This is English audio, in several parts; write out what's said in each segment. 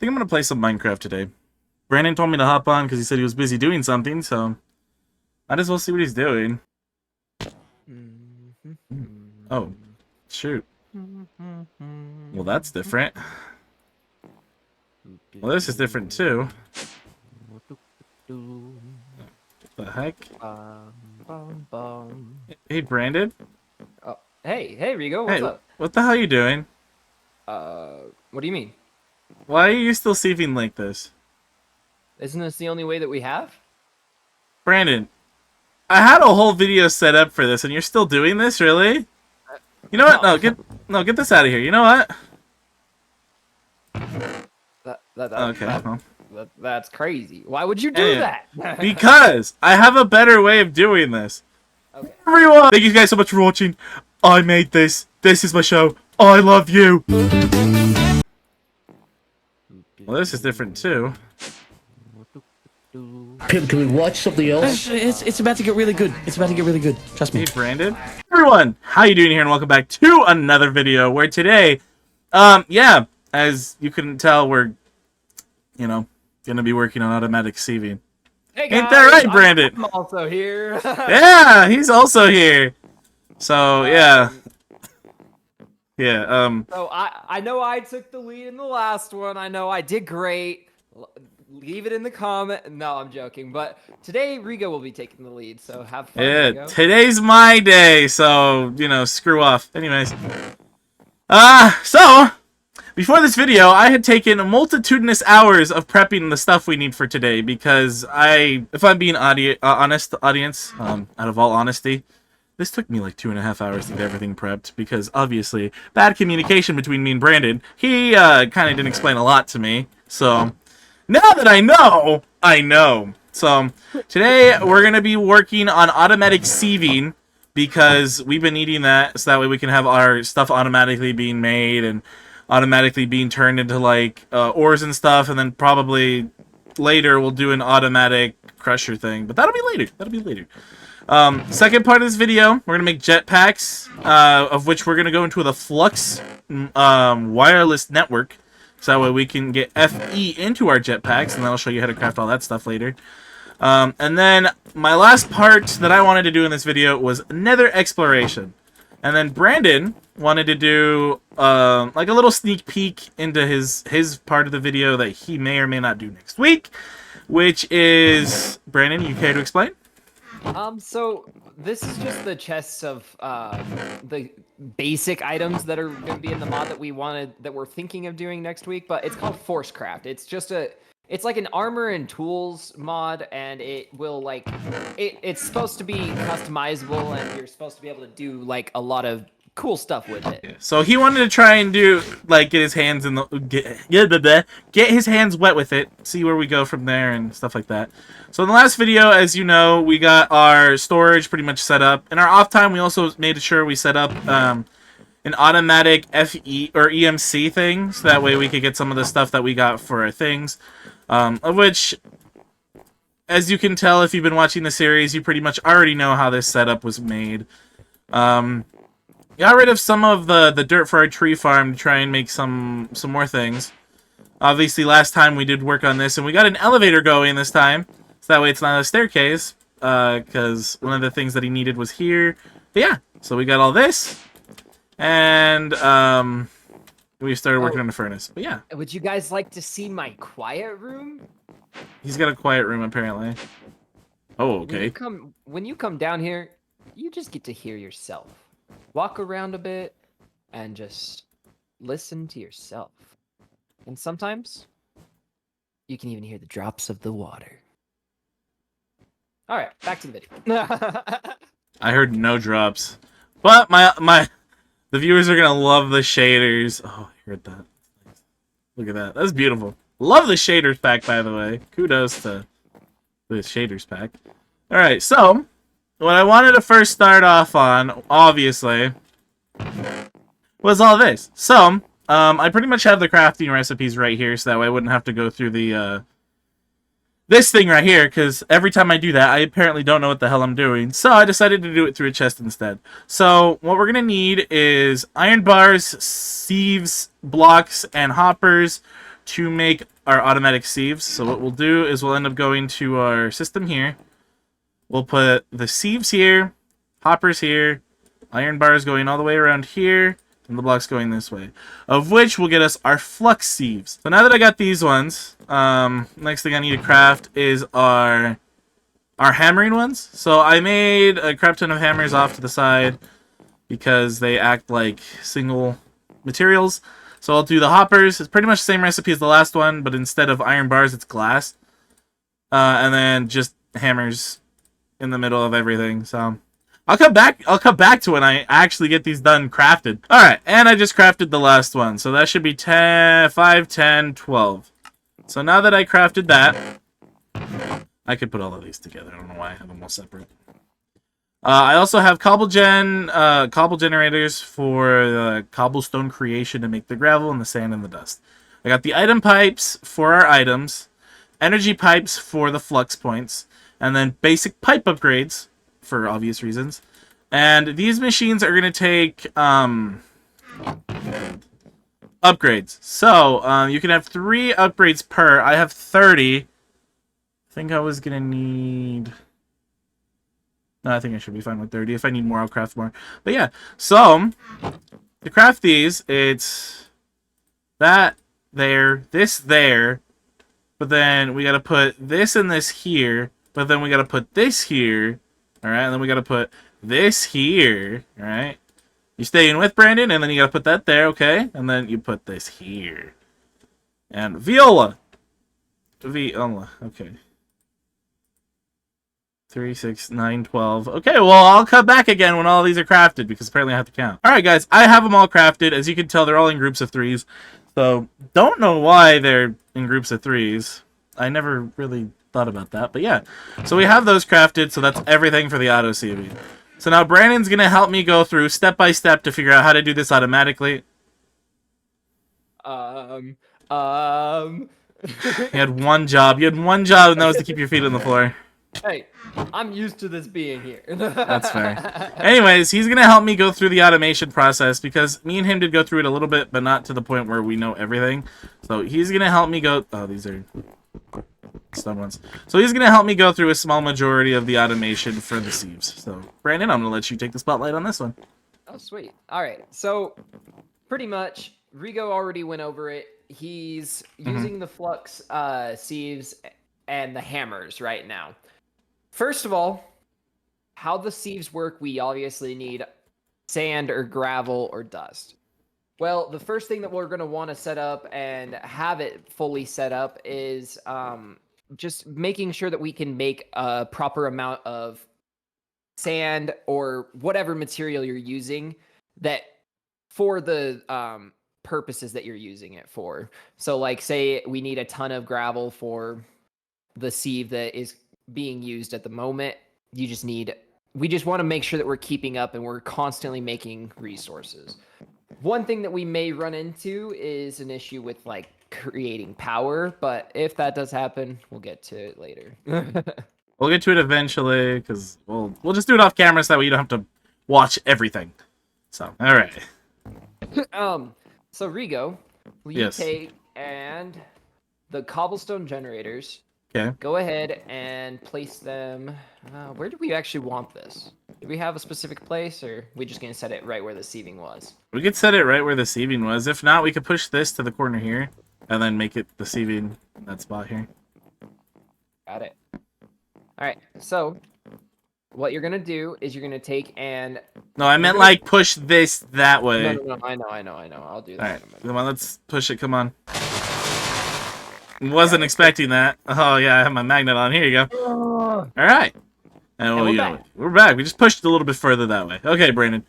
think I'm gonna play some Minecraft today. Brandon told me to hop on because he said he was busy doing something, so might as well see what he's doing. Oh, shoot. Well, that's different. Well, this is different too. What the heck? Hey, Brandon. Oh, hey, Rigo, what's up? What the hell are you doing? What do you mean? Why are you still saving like this? Isn't this the only way that we have? Brandon, I had a whole video set up for this, and you're still doing this, really? You know what? Get this out of here. You know what? That's crazy. Why would you do that? Because I have a better way of doing this. Okay. Everyone, thank you guys so much for watching. I made this. This is my show. I love you. Well, this is different too. Can we watch something else? It's about to get really good. It's about to get really good. Trust me. Hey, Brandon. Everyone, how you doing here? And welcome back to another video where today, yeah, as you can tell, we're, gonna be working on automatic sieving. Hey guys, ain't that right, Brandon? I'm also here. Yeah, he's also here. So yeah. So I know I took the lead in the last one. I know I did great. Leave it in the comment. No, I'm joking. But today Rigo will be taking the lead. So have fun. Yeah, Rigo. today's my day. So screw off. Anyways, so before this video, I had taken multitudinous hours of prepping the stuff we need for today because if I'm being honest, audience, out of all honesty, this took me like 2.5 hours to get everything prepped because obviously bad communication between me and Brandon. He kind of didn't explain a lot to me. So now that I know. So today we're gonna be working on automatic sieving because we've been needing that so that way we can have our stuff automatically being made and automatically being turned into like ores and stuff, and then probably later we'll do an automatic crusher thing, but that'll be later. Second part of this video, we're gonna make jetpacks, of which we're gonna go into the Flux wireless network, so that way we can get FE into our jetpacks, and then I'll show you how to craft all that stuff later. And then my last part that I wanted to do in this video was nether exploration. And then Brandon wanted to do like a little sneak peek into his part of the video that he may or may not do next week, which is, Brandon, you care to explain? So this is just the chests of the basic items that are going to be in the mod that we're thinking of doing next week, but it's called Forcecraft. It's like an armor and tools mod, and it will it's supposed to be customizable, and you're supposed to be able to do like a lot of cool stuff with it. So he wanted to try and do get his hands in get his hands wet with it, see where we go from there and stuff like that. So in the last video, as you know, we got our storage pretty much set up. In our off time, we also made sure we set up an automatic FE or EMC thing, so that way we could get some of the stuff that we got for our things. Of which, as you can tell if you've been watching the series, you pretty much already know how this setup was made. Got rid of some of the dirt for our tree farm to try and make some more things. Obviously, last time we did work on this, and we got an elevator going this time, so that way it's not a staircase, because one of the things that he needed was here. But yeah, so we got all this, and we started working on the furnace. But yeah. Would you guys like to see my quiet room? He's got a quiet room, apparently. Oh, okay. When you come down here, you just get to hear yourself. Walk around a bit and just listen to yourself. And sometimes you can even hear the drops of the water. All right, back to the video. I heard no drops. But the viewers are gonna love the shaders. Oh, I heard that. Look at that. That's beautiful. Love the shaders pack, by the way. Kudos to the shaders pack. Alright, so what I wanted to first start off on, obviously, was all this. So, I pretty much have the crafting recipes right here, so that way I wouldn't have to go through the this thing right here, because every time I do that, I apparently don't know what the hell I'm doing. So I decided to do it through a chest instead. So what we're going to need is iron bars, sieves, blocks, and hoppers to make our automatic sieves. So what we'll do is we'll end up going to our system here. We'll put the sieves here, hoppers here, iron bars going all the way around here, and the blocks going this way. Of which will get us our flux sieves. So now that I got these ones, next thing I need to craft is our hammering ones. So I made a crap ton of hammers off to the side because they act like single materials. So I'll do the hoppers. It's pretty much the same recipe as the last one, but instead of iron bars, it's glass. And then just hammers in the middle of everything. So I'll come back to when I actually get these done crafted. All right, and I just crafted the last one. So that should be 10, 5, 10, 12. So now that I crafted that, I could put all of these together. I don't know why I have them all separate. I also have cobble generators for the cobblestone creation to make the gravel and the sand and the dust. I got the item pipes for our items, energy pipes for the flux points, and then basic pipe upgrades for obvious reasons. And these machines are going to take upgrades. So you can have 3 upgrades per. I have 30. I think I was going to need... No, I think I should be fine with 30. If I need more, I'll craft more. But yeah, so to craft these, it's that there, this there, but then we got to put this and this here, but then we got to put this here, all right, and then we got to put this here, all right. You staying with Brandon, and then you got to put that there, okay, and then you put this here. And Viola, okay. 3, 6, 9, 12. Okay, well, I'll come back again when all these are crafted, because apparently I have to count. Alright, guys, I have them all crafted. As you can tell, they're all in groups of 3s. So, don't know why they're in groups of 3s. I never really thought about that, but yeah. So we have those crafted, so that's everything for the auto CV. So now Brandon's going to help me go through step by step to figure out how to do this automatically. You You had one job. You had one job, and that was to keep your feet on the floor. Hey, I'm used to this being here. That's fair. Anyways, he's going to help me go through the automation process because me and him did go through it a little bit, but not to the point where we know everything. So he's going to help me go... Oh, these are stun ones. So he's going to help me go through a small majority of the automation for the sieves. So, Brandon, I'm going to let you take the spotlight on this one. Oh, sweet. All right. So, pretty much, Rigo already went over it. He's using the flux sieves and the hammers right now. First of all, how the sieves work, we obviously need sand or gravel or dust. Well, the first thing that we're going to want to set up and have it fully set up is just making sure that we can make a proper amount of sand or whatever material you're using that for the purposes that you're using it for. So like say we need a ton of gravel for the sieve that is being used at the moment. We just want to make sure that we're keeping up and we're constantly making resources. One thing that we may run into is an issue with like creating power, but if that does happen, we'll get to it later. We'll get to it eventually because we'll just do it off camera so that way you don't have to watch everything. So, all right. So Rigo, will you take and the cobblestone generators? Okay. Go ahead and place them. Where do we actually want this? Do we have a specific place, or are we just gonna set it right where the sieving was? We could set it right where the sieving was. If not, we could push this to the corner here, and then make it the sieving in that spot here. Got it. All right. So, what you're gonna do is you're gonna take and. No, I meant like push this that way. No. I know. I'll do that. All right. Come on, let's push it. Come on. Wasn't expecting that. Oh yeah, I have my magnet on. Here you go. All right. And we're back. We just pushed it a little bit further that way. Okay, Brandon.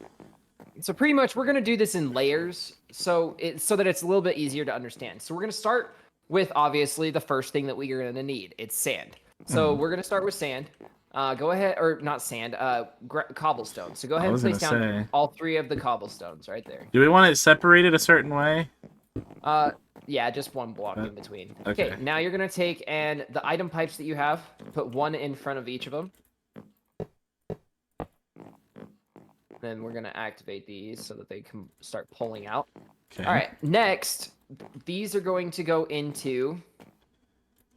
So pretty much, we're gonna do this in layers, so that it's a little bit easier to understand. So we're gonna start with obviously the first thing that we are gonna need. It's sand. So we're gonna start with sand. Go ahead, or not sand. Cobblestone. So go ahead and place down all 3 of the cobblestones right there. Do we want it separated a certain way? Yeah, just 1 block in between. Okay, now you're gonna take and the item pipes that you have, put 1 in front of each of them. Then we're gonna activate these so that they can start pulling out. Okay. All right. Next, these are going to go into.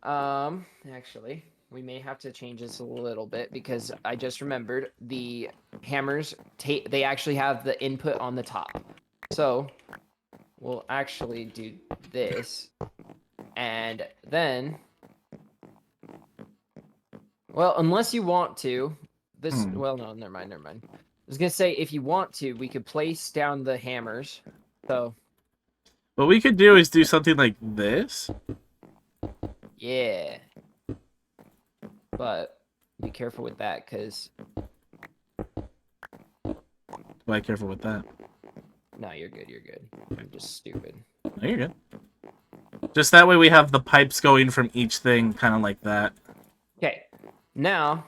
Actually, we may have to change this a little bit because I just remembered the hammers. They actually have the input on the top, so we'll actually do this, and then. Well, unless you want to, this. Well, no, never mind. I was gonna say if you want to, we could place down the hammers. So What we could do is do something like this. yeah, but be careful with that, cause Why careful with that? no, you're good. You're good. I'm just stupid. No, you're good. Just that way we have the pipes going from each thing, kind of like that. Okay, now,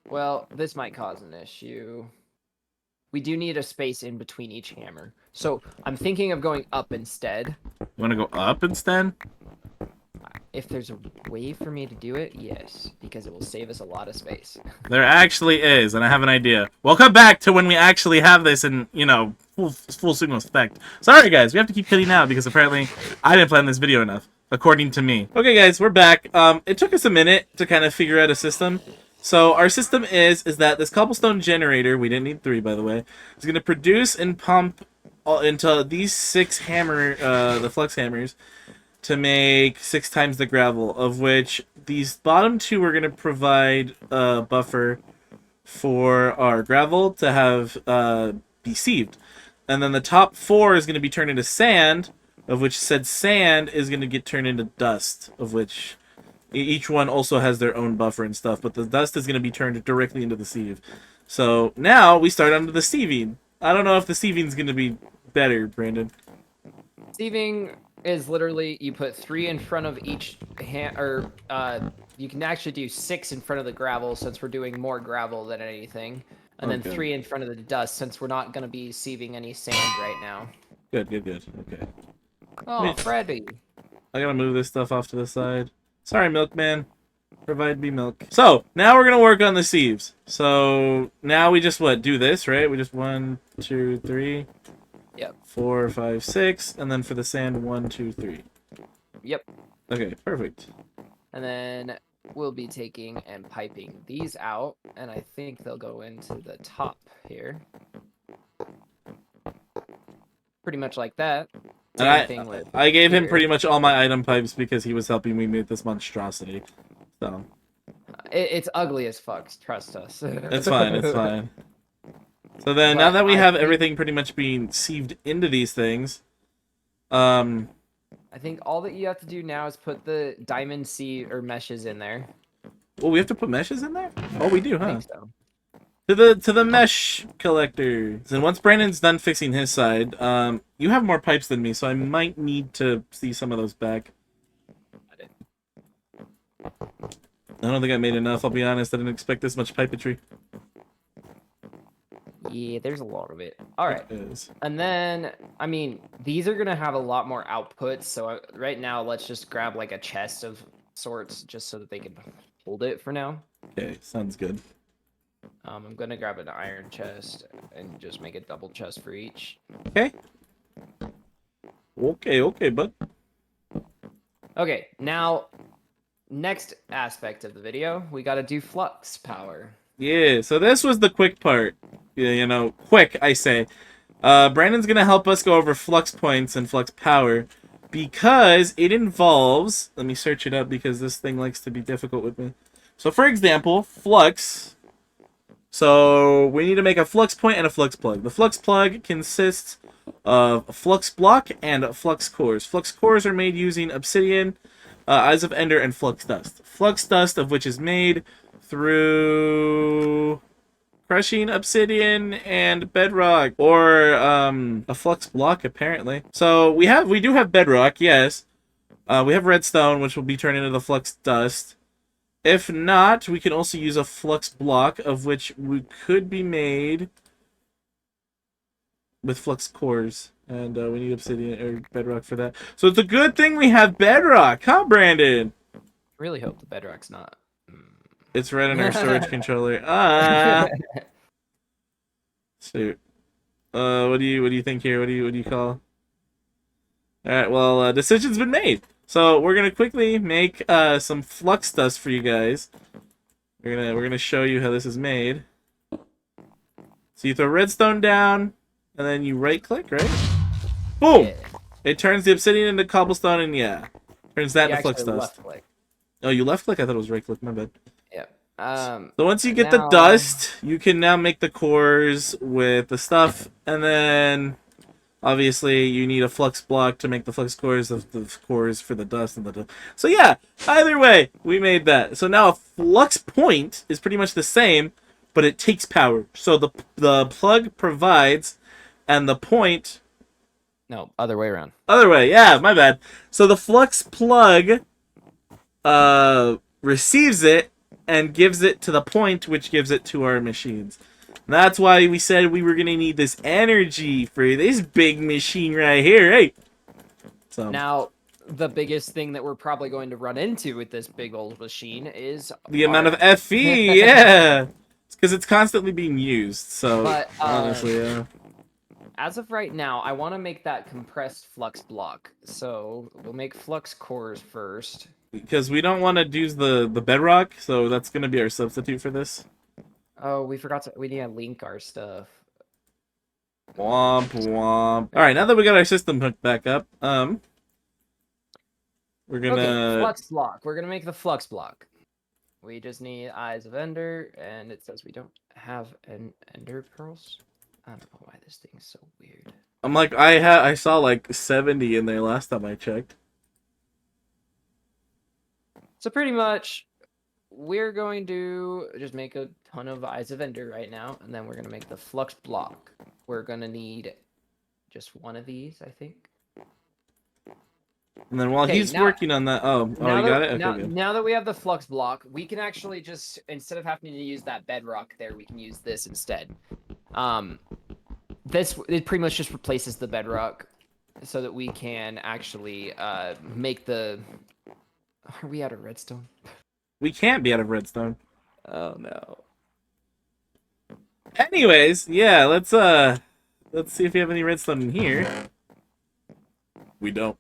well, this might cause an issue. We do need a space in between each hammer, so I'm thinking of going up instead. You want to go up instead? If there's a way for me to do it, yes, because it will save us a lot of space. There actually is, and I have an idea. We'll come back to when we actually have this in, you know, full signal effect. Sorry, guys, we have to keep cutting out because apparently I didn't plan this video enough, according to me. Okay, guys, we're back. It took us a minute to kind of figure out a system. So our system is that this cobblestone generator, we didn't need 3, by the way, is going to produce and pump into these 6 the flux hammers, to make 6 times the gravel, of which these bottom 2 are going to provide a buffer for our gravel to have be sieved. And then the top 4 is going to be turned into sand, of which said sand is going to get turned into dust, of which each one also has their own buffer and stuff, but the dust is going to be turned directly into the sieve. So now we start onto the sieving. I don't know if the sieving is going to be better, Brandon. Sieving is literally you put 3 in front of each you can actually do 6 in front of the gravel since we're doing more gravel than anything, and then 3 in front of the dust since we're not going to be sieving any sand right now. Good. Okay. Oh, Freddy. I gotta move this stuff off to the side. Sorry, milkman. Provide me milk. So, now we're gonna work on the sieves. So, now we just, do this, right? We just 1, 2, 3. Yep. 4, 5, 6, and then for the sand, 1, 2, 3. Yep. Okay, perfect. And then we'll be taking and piping these out, and I think they'll go into the top here. Pretty much like that. And I gave him pretty much all my item pipes because he was helping me make this monstrosity. So it's ugly as fuck, trust us. it's fine. So then, now that we have everything pretty much being sieved into these things, I think all that you have to do now is put the diamond sieve or meshes in there. well, we have to put meshes in there? Oh, we do, I huh? think so. To the mesh collector. And once Brandon's done fixing his side, you have more pipes than me, so I might need to see some of those back. I don't think I made enough, I'll be honest. I didn't expect this much pipetry. Yeah, there's a lot of it. All right. It is. And then, I mean, these are going to have a lot more outputs. So right now, let's just grab like a chest of sorts just so that they can hold it for now. Okay, sounds good. I'm going to grab an iron chest and just make a double chest for each. Okay. Okay, bud. Okay, now, next aspect of the video, we got to do flux power. Yeah, so this was the quick part. Yeah, you know, quick, I say. Brandon's gonna help us go over flux points and flux power because it involves... Let me search it up because this thing likes to be difficult with me. So, for example, flux. So, we need to make a flux point and a flux plug. The flux plug consists of a flux block and flux cores. Flux cores are made using obsidian, Eyes of Ender, and flux dust. Flux dust, of which is made through crushing obsidian and bedrock, or a flux block apparently. So we do have bedrock, yes. We have redstone, which will be turned into the flux dust. If not, we can also use a flux block, of which we could be made with flux cores, and we need obsidian or bedrock for that. So it's a good thing we have bedrock, huh, Brandon? Really hope the bedrock's not. It's right on our storage controller. Ah. Shoot. What do you think here? What do you call? All right. Well, decision's been made. So we're gonna quickly make some flux dust for you guys. We're gonna show you how this is made. So you throw redstone down, and then you right click, right? Boom! Yeah. It turns the obsidian into cobblestone, and yeah, turns that You into flux actually dust. left click. Oh, you left click? I thought it was right click. My bad. Yep. So once you get the now- dust, you can now make the cores with the stuff, and then obviously you need a flux block to make the flux cores of the cores for the dust and the dust. So yeah, either way, we made that. So now a flux point is pretty much the same, but it takes power. So the plug provides, and the point No, other way around. other way. Yeah, my bad. So the flux plug receives it and gives it to the point, which gives it to our machines. And that's why we said we were gonna need this energy for this big machine right here. Hey. So Now, the biggest thing that we're probably going to run into with this big old machine is the amount of our- FE, yeah, because it's constantly being used. So But, honestly, yeah. As of right now, I want to make that compressed flux block. So we'll make flux cores first. Because we don't want to use the bedrock, so that's gonna be our substitute for this. Oh, we forgot to. We need to link our stuff. Womp womp. All right, now that we got our system hooked back up, we're Okay, gonna. flux block. We're gonna make the flux block. We just need eyes of ender, and it says we don't have an ender pearls. I don't know why this thing is so weird. I'm like I saw like 70 in there last time I checked. So pretty much, we're going to just make a ton of eyes of ender right now, and then we're gonna make the flux block. We're gonna need just one of these, I think. And then while Okay, he's now- working on that, oh, you got it. Okay, good. now that we have the flux block, we can actually just, instead of having to use that bedrock there, we can use this instead. It pretty much just replaces the bedrock, so that we can actually make the. Are we out of redstone? We can't be out of redstone. Oh no. Anyways, yeah, let's see if we have any redstone in here. We don't.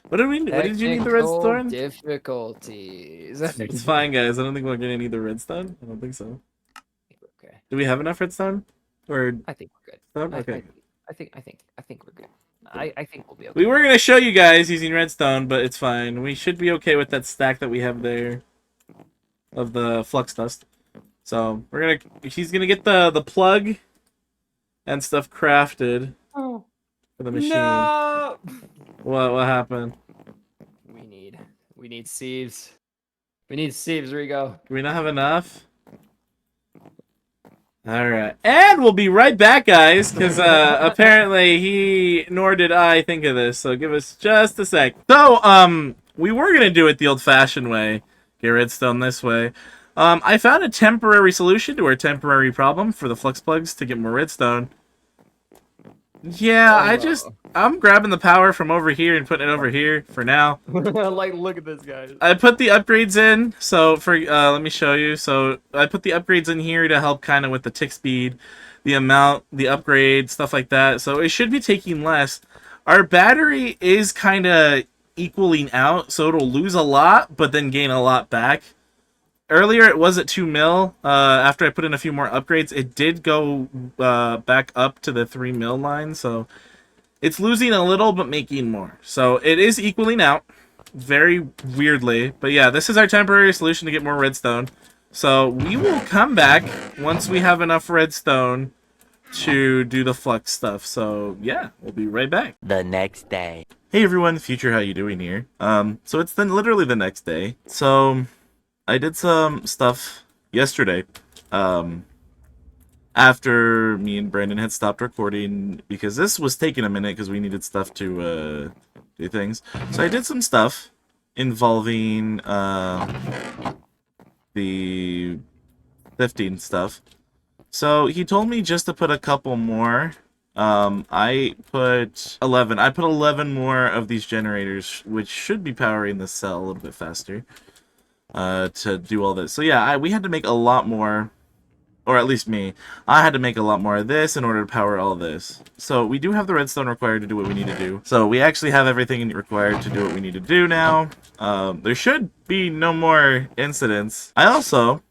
What did you need the redstone? Difficulties. It's fine, guys. I don't think we're gonna need the redstone. I don't think so. Okay. Do we have enough redstone? Or I think we're good. stuff? Okay. I think we're good. I think we'll be okay. We were gonna show you guys using redstone, but it's fine. We should be okay with that stack that we have there of the flux dust. So he's gonna get the plug and stuff crafted Oh, for the machine. no! What happened? We need sieves. We need sieves, Rigo. Do we not have enough? Alright. And we'll be right back, guys, because apparently nor did I think of this, so give us just a sec. So, we were going to do it the old-fashioned way. Get redstone this way. I found a temporary solution to our temporary problem for the flux plugs to get more redstone. Yeah, I'm grabbing the power from over here and putting it over here for now. Like, look at this, guys. I put the upgrades in, so for let me show you. So I put the upgrades in here to help kind of with the tick speed, the amount, the upgrade, stuff like that. So it should be taking less. Our battery is kind of equaling out, so it'll lose a lot, but then gain a lot back. Earlier it was at 2 mil. After I put in a few more upgrades, it did go back up to the 3 mil line, so it's losing a little but making more. So it is equaling out very weirdly. But yeah, this is our temporary solution to get more redstone. So we will come back once we have enough redstone to do the flux stuff. So yeah, we'll be right back. The next day. Hey everyone, Future, how you doing here? So it's then literally the next day. So I did some stuff yesterday. After me and Brandon had stopped recording, because this was taking a minute because we needed stuff to do things. So I did some stuff involving the 15 stuff. So he told me just to put a couple more. I put 11. I put 11 more of these generators, which should be powering the cell a little bit faster, to do all this. So yeah, we had to make a lot more or at least me, I had to make a lot more of this in order to power all this. So we do have the redstone required to do what we need to do. So we actually have everything required to do what we need to do now. There should be no more incidents. I also,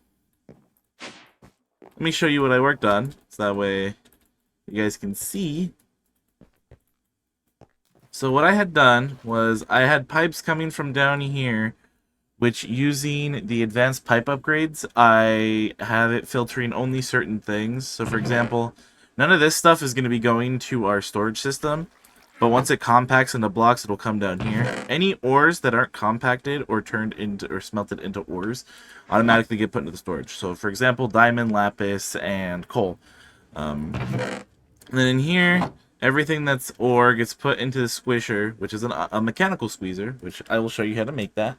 let me show you what I worked on, so that way you guys can see. So what I had done was I had pipes coming from down here, which using the advanced pipe upgrades, I have it filtering only certain things. So for example, none of this stuff is going to be going to our storage system, but once it compacts into blocks, it'll come down here. Any ores that aren't compacted or turned into or smelted into ores automatically get put into the storage. So for example, diamond, lapis, and coal. And then in here, everything that's ore gets put into the squisher, which is a mechanical squeezer, which I will show you how to make that.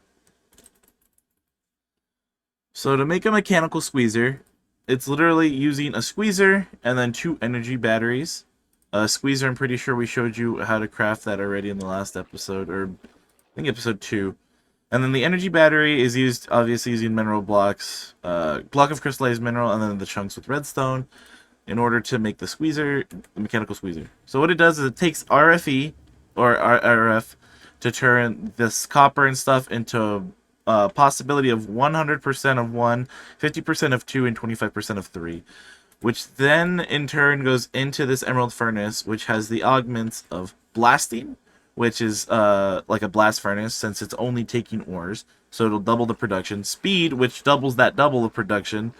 So to make a mechanical squeezer, it's literally using a squeezer and then 2 energy batteries. A squeezer, I'm pretty sure we showed you how to craft that already in the last episode, or I think episode 2. And then the energy battery is used, obviously, using mineral blocks, block of crystallized mineral, and then the chunks with redstone, in order to make the squeezer, the mechanical squeezer. So what it does is it takes RFE, or RF, to turn this copper and stuff into a possibility of 100% of 1, 50% of 2, and 25% of 3. Which then, in turn, goes into this emerald furnace, which has the augments of blasting, which is like a blast furnace, since it's only taking ores. So it'll double the production. Speed, which doubles that double of production,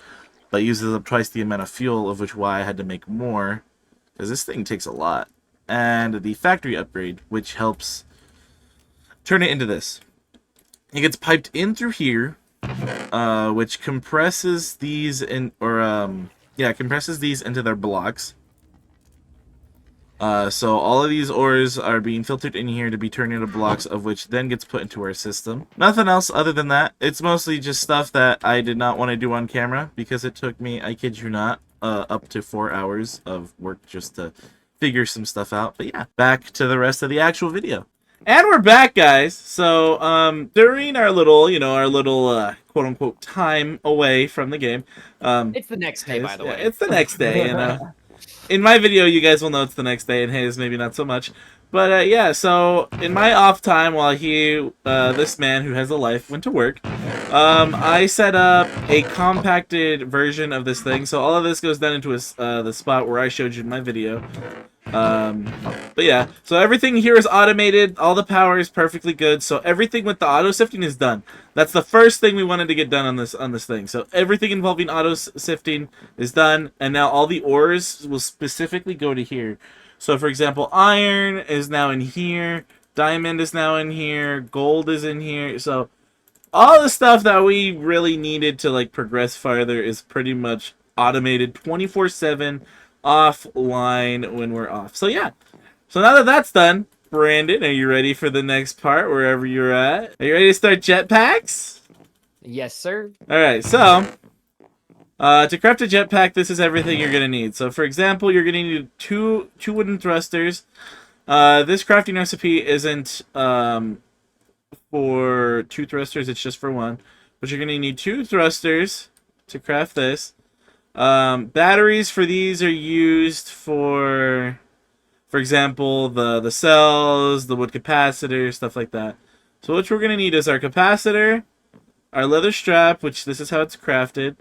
but uses up twice the amount of fuel, of which why I had to make more, because this thing takes a lot. And the factory upgrade, which helps turn it into this. It gets piped in through here, which compresses these in, compresses these into their blocks. So all of these ores are being filtered in here to be turned into blocks, of which then gets put into our system. Nothing else other than that. It's mostly just stuff that I did not want to do on camera, because it took me, I kid you not, up to 4 hours of work just to figure some stuff out. But yeah, back to the rest of the actual video. And we're back, guys. So during our little, quote-unquote time away from the game. It's the next day, by the way. It's the next day, in my video, you guys will know it's the next day, and his maybe not so much. But yeah, so in my off time, while this man who has a life went to work, I set up a compacted version of this thing. So all of this goes down into the spot where I showed you in my video. But yeah, so everything here is automated. All the power is perfectly good. So everything with the auto sifting is done. That's the first thing we wanted to get done on this thing. So everything involving auto sifting is done, and now all the ores will specifically go to here. So for example, iron is now in here, diamond is now in here, gold is in here. So all the stuff that we really needed to like progress farther is pretty much automated 24/7 offline when we're off. So yeah. So now that that's done, Brandon, are you ready for the next part, wherever you're at? Are you ready to start jetpacks? Yes, sir. Alright, so to craft a jetpack, this is everything you're going to need. So for example, you're going to need two wooden thrusters. This crafting recipe isn't for 2 thrusters, it's just for 1. But you're going to need 2 thrusters to craft this. Batteries for these are used for example, the cells, the wood capacitor, stuff like that. So what we're going to need is our capacitor, our leather strap, which this is how it's crafted,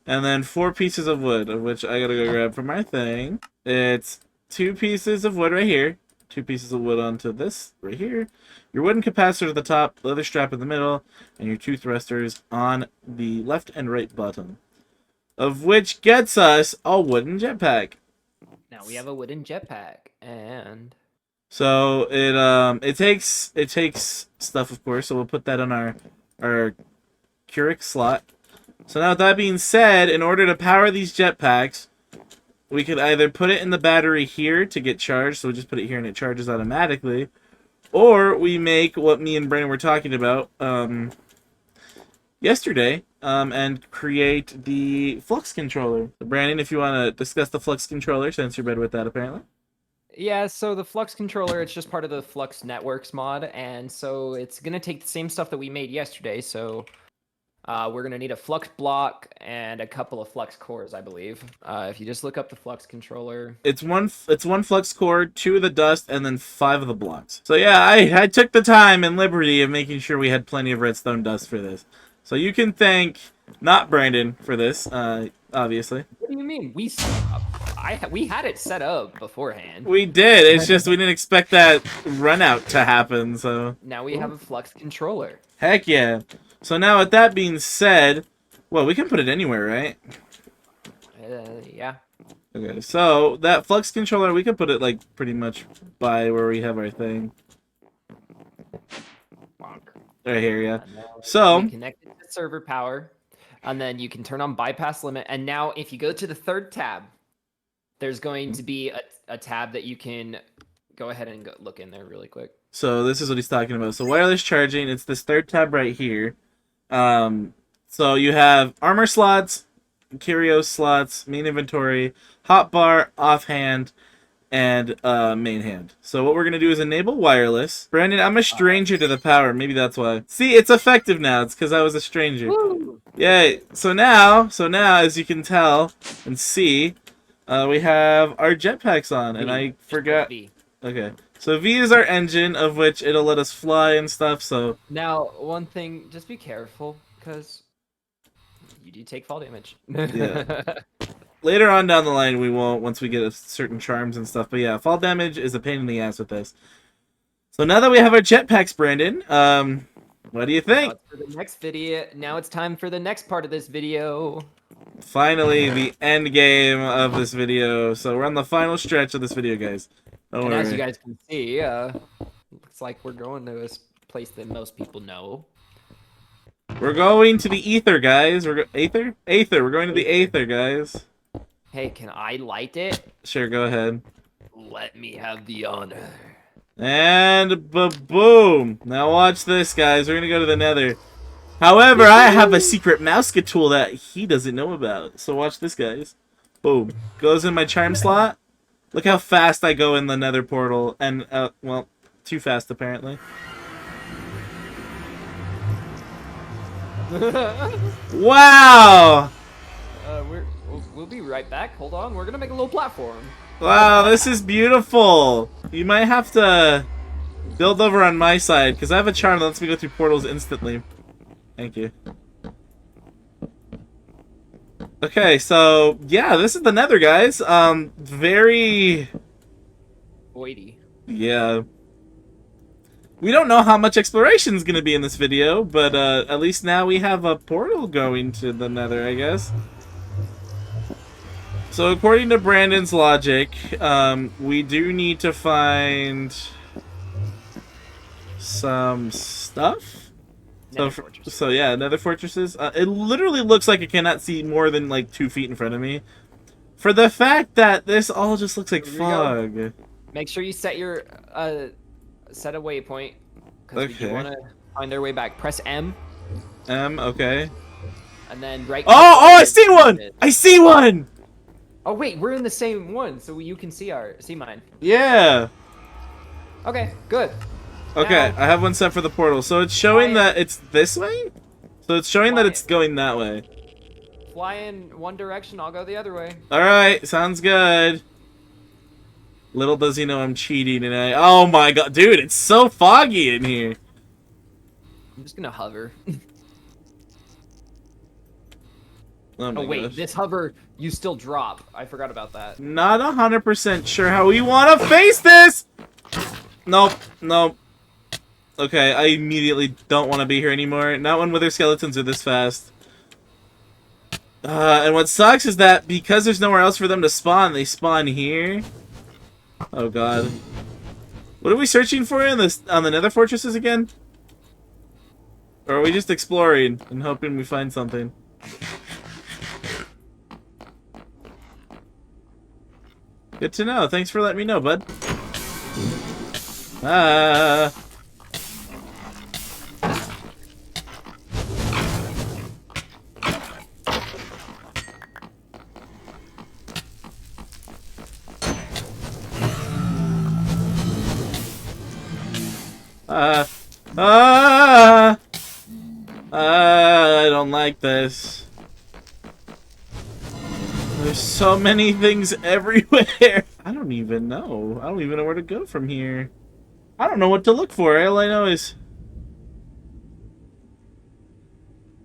and then 4 pieces of wood, of which I gotta go grab from my thing. It's 2 pieces of wood right here, 2 pieces of wood onto this right here, your wooden capacitor at the top, leather strap in the middle, and your 2 thrusters on the left and right bottom. Of which gets us a wooden jetpack. Now we have a wooden jetpack, and so it takes stuff, of course. So we'll put that on our Keurig slot. So now with that being said, in order to power these jetpacks, we could either put it in the battery here to get charged. So we just put it here and it charges automatically, or we make what me and Brandon were talking about yesterday. And create the flux controller. So Brandon, if you want to discuss the flux controller, since you're better with that, apparently. yeah, so the Flux controller, it's just part of the Flux Networks mod, and so it's gonna take the same stuff that we made yesterday. So We're going to need a flux block and a couple of flux cores, I believe. If you just look up the flux controller. It's one flux core, 2 of the dust, and then 5 of the blocks. So yeah, I took the time and liberty of making sure we had plenty of redstone dust for this. So you can thank not Brandon for this, obviously. What do you mean? We had it set up beforehand. We did. It's just we didn't expect that run out to happen. So Now we have a flux controller. heck yeah. So now with that being said, well, we can put it anywhere, right? Yeah. Okay, so that flux controller, we can put it like pretty much by where we have our thing. Right here, yeah. And now So we connect it to server power, and then you can turn on bypass limit. And now, if you go to the third tab, there's going to be a tab that you can go ahead and look in there really quick. So this is what he's talking about. So wireless charging, it's this third tab right here. So you have armor slots, curio slots, main inventory, hotbar, offhand, and main hand. So what we're gonna do is enable wireless. Brandon, I'm a stranger to the power. Maybe that's why. See, it's effective now. It's because I was a stranger. Woo! Yay! So now, as you can tell and see, we have our jetpacks on, and I forgot. V. Okay, so V is our engine, of which it'll let us fly and stuff. So Now, one thing, just be careful, because you do take fall damage. Yeah. later on down the line, we won't once we get certain charms and stuff. But yeah, fall damage is a pain in the ass with this. So now that we have our jetpacks, Brandon, what do you Now think? it's for the next video. Now it's time for the next part of this video. Finally, the end game of this video. So we're on the final stretch of this video, guys. Don't And worry. as you guys can see, looks like we're going to a place that most people know. We're going to the Ether, guys. Aether? Aether. We're going to the Aether, guys. Hey, can I light it? Sure, go ahead. Let me have the honor. And boom! Now watch this, guys. We're gonna go to the Nether. However, I have a secret Mouska tool that he doesn't know about. So watch this, guys. Boom. Goes in my charm slot. Look how fast I go in the Nether portal. And, well, too fast, apparently. Wow! We'll be right back. Hold on. We're gonna make a little platform. Wow, this is beautiful. You might have to build over on my side, because I have a charm that lets me go through portals instantly. Thank you. Okay, so, yeah, this is the Nether, guys. Very... Voidy. Yeah. We don't know how much exploration is going to be in this video, but at least now we have a portal going to the Nether, I guess. So according to Brandon's logic, we do need to find some stuff. Nether fortress. So yeah, Nether fortresses. It literally looks like I cannot see more than like 2 feet in front of me. For the fact that this all just looks like Here we go. fog. Make sure you set your set a waypoint, because we Okay. do want to find our way back. Press M, Okay. and then right. Oh, I see one! I see one! Oh wait, we're in the same one, so you can see mine. Yeah. Okay, good. Okay, Now- I have one set for the portal. So it's showing Fly that it's this way? So it's showing that Fly it's going that way. Fly in one direction, I'll go the other way. Alright, sounds good. Little does he know I'm cheating and oh my god, dude, it's so foggy in here. I'm just gonna hover. Oh, my Oh wait, gosh. this hover, you still drop. I forgot about that. Not 100% sure how we want to face this! Nope, nope. Okay, I immediately don't want to be here anymore. Not when wither skeletons are this fast. And what sucks is that because there's nowhere else for them to spawn, they spawn here. Oh god. What are we searching for in this on the Nether fortresses again? Or are we just exploring and hoping we find something? Good to know. Thanks for letting me know, bud. Ah. I don't don't like this. There's so many things everywhere. I don't even know. I don't even know where to go from here. I don't know what to look for. All I know is...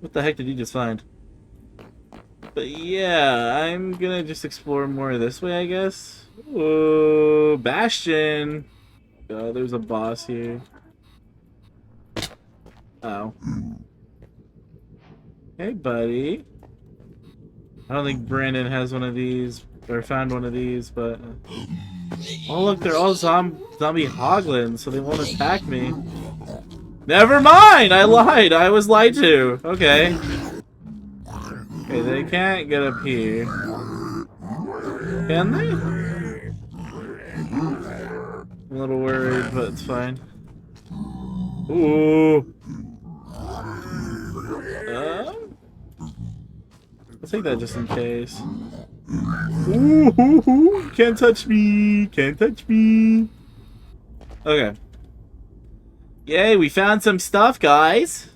What the heck did you just find? But yeah, I'm gonna just explore more this way, I guess. Whoa, Bastion! Oh, there's a boss here. Oh. Hey, buddy. I don't think Brandon has one of these, or found one of these, but... Oh look, they're all zombie hoglins, so they won't attack me. Never mind! I lied! I was lied to! Okay. Okay, they can't get up here. Can they? I'm a little worried, but it's fine. Ooh! I'll take that just in case. Ooh, can't touch me! Can't touch me! Okay. Yay, we found some stuff, guys!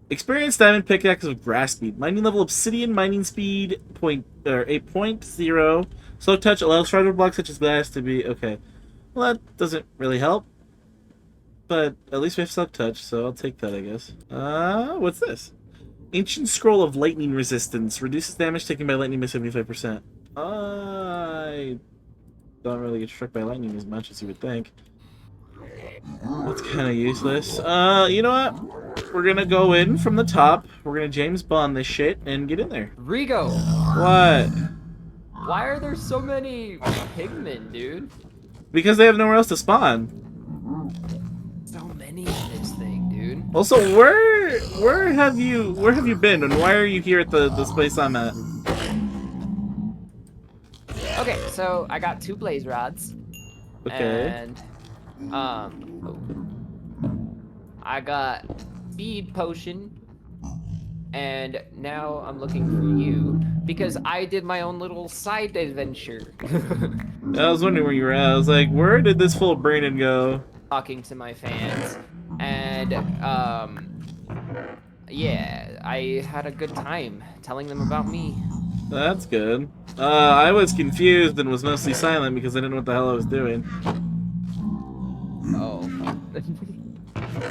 Experience diamond pickaxe of grass speed. Mining level obsidian, mining speed 8.0. Slow touch allows stronger blocks such as glass to be... Okay. Well, that doesn't really help. But at least we have slow touch, so I'll take that, I guess. What's this? Ancient Scroll of Lightning Resistance. Reduces damage taken by lightning by 75%. I don't really get struck by lightning as much as you would think. That's kind of useless. You know what? We're gonna go in from the top. We're gonna James Bond this shit and get in there. Rigo, What? why are there so many pigmen, dude? Because they have nowhere else to spawn. So many of this thing, dude. Also, where have you been and why are you here at this place I'm at? Okay, so I got 2 blaze rods. Okay. And I got speed potion. And now I'm looking for you because I did my own little side adventure. I was wondering where you were at. I was like, where did this full Brandon go? Talking to my fans. And yeah, I had a good time telling them about me. That's good. I was confused and was mostly silent because I didn't know what the hell I was doing. Oh.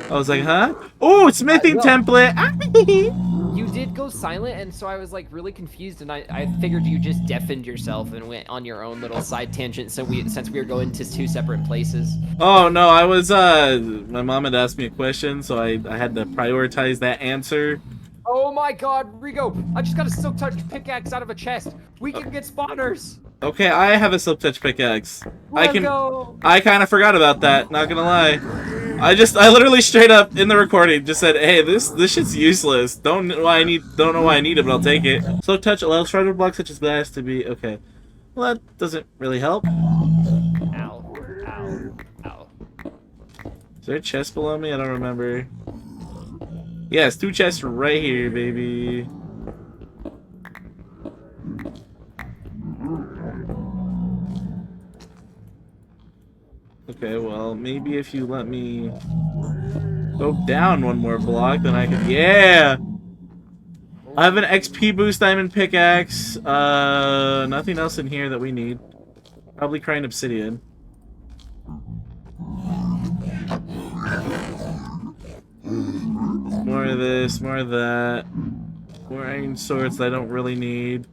I was like, huh? Oh, smithing well- template! You did go silent, and so I was like really confused, and I figured you just deafened yourself and went on your own little side tangent. So since we were going to 2 separate places. Oh, no, I was, my mom had asked me a question, so I had to prioritize that answer. Oh my God, Rigo! I just got a silk touch pickaxe out of a chest. We can get spawners. Okay, I have a silk touch pickaxe. Let's go. I kind of forgot about that, not gonna lie. I literally straight up in the recording just said, "Hey, this shit's useless. Don't know why I need it, but I'll take it." Silk touch allows stronger blocks such as glass to be okay. Well, that doesn't really help. Ow! Ow! Ow! Is there a chest below me? I don't remember. Yes, 2 chests right here, baby. Okay, well, maybe if you let me go down 1 more block, then I can... Yeah! I have an XP boost diamond pickaxe. Nothing else in here that we need. Probably crying obsidian. More of this, more of that. More iron swords that I don't really need.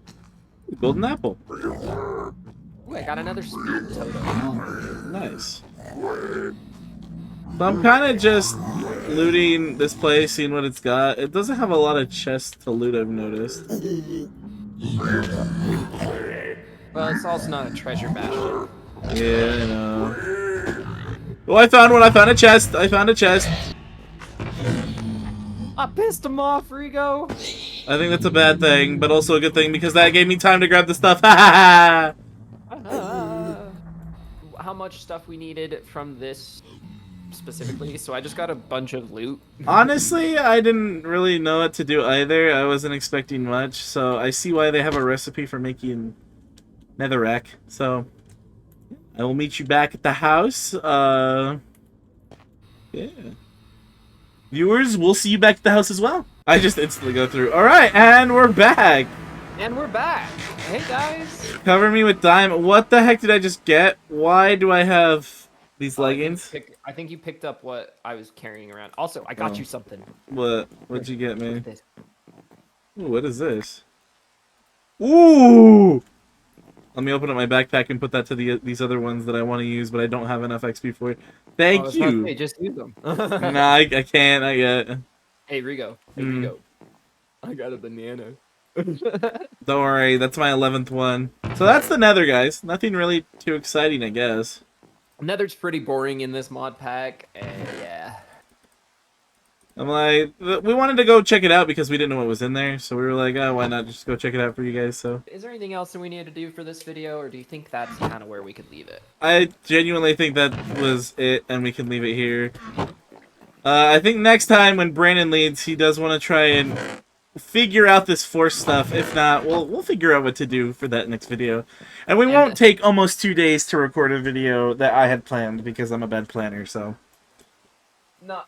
Golden apple. Ooh, I got another speed totem. Nice. So I'm kind of just looting this place, seeing what it's got. It doesn't have a lot of chests to loot, I've noticed. Well, it's also not a treasure bastion. Yeah, I know. Oh, I found one! I found a chest! I found a chest! I pissed him off, Rigo. I think that's a bad thing, but also a good thing because that gave me time to grab the stuff. Ha ha ha! How much stuff we needed from this specifically? So I just got a bunch of loot. Honestly, I didn't really know what to do either. I wasn't expecting much, so I see why they have a recipe for making netherrack. So I will meet you back at the house. Yeah. Viewers, we'll see you back at the house as well. I just instantly go through. All right, and we're back. And we're back. Hey guys. Cover me with diamond. What the heck did I just get? Why do I have these leggings? I think you picked up what I was carrying around. Also, I got Oh. you something. What? What'd you get me? Look at this. Ooh, what is this? Ooh! Let me open up my backpack and put that to these other ones that I want to use, but I don't have enough XP for it. Thank I was about to you. say, just use them. Nah, I can't. I get. Hey Rigo. Hey Mm. Rigo. I got a banana. Don't worry, that's my 11th one. So that's the Nether, guys. Nothing really too exciting, I guess. Nether's pretty boring in this mod pack, and yeah. I'm like, we wanted to go check it out because we didn't know what was in there, so we were like, oh, why not just go check it out for you guys? So Is there anything else that we need to do for this video, or do you think that's kind of where we could leave it? I genuinely think that was it, and we can leave it here. I think next time when Brandon leads, he does want to try and figure out this force stuff. If not, we'll figure out what to do for that next video. And we won't take almost 2 days to record a video that I had planned because I'm a bad planner, so. No.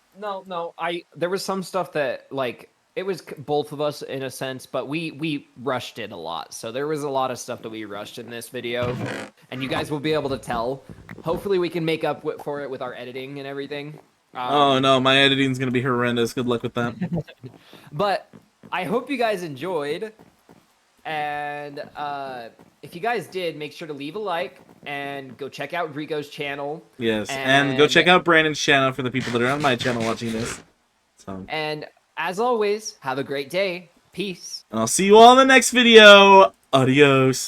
There was some stuff that, like, it was both of us in a sense, but we rushed it a lot. So there was a lot of stuff that we rushed in this video, and you guys will be able to tell. Hopefully we can make up for it with our editing and everything. Oh no, my editing's gonna be horrendous. Good luck with that. But I hope you guys enjoyed, and if you guys did, make sure to leave a like and go check out Rico's channel. Yes, and go check out Brandon's channel for the people that are on my channel watching this. So, And as always, have a great day. Peace. and I'll see you all in the next video. Adios.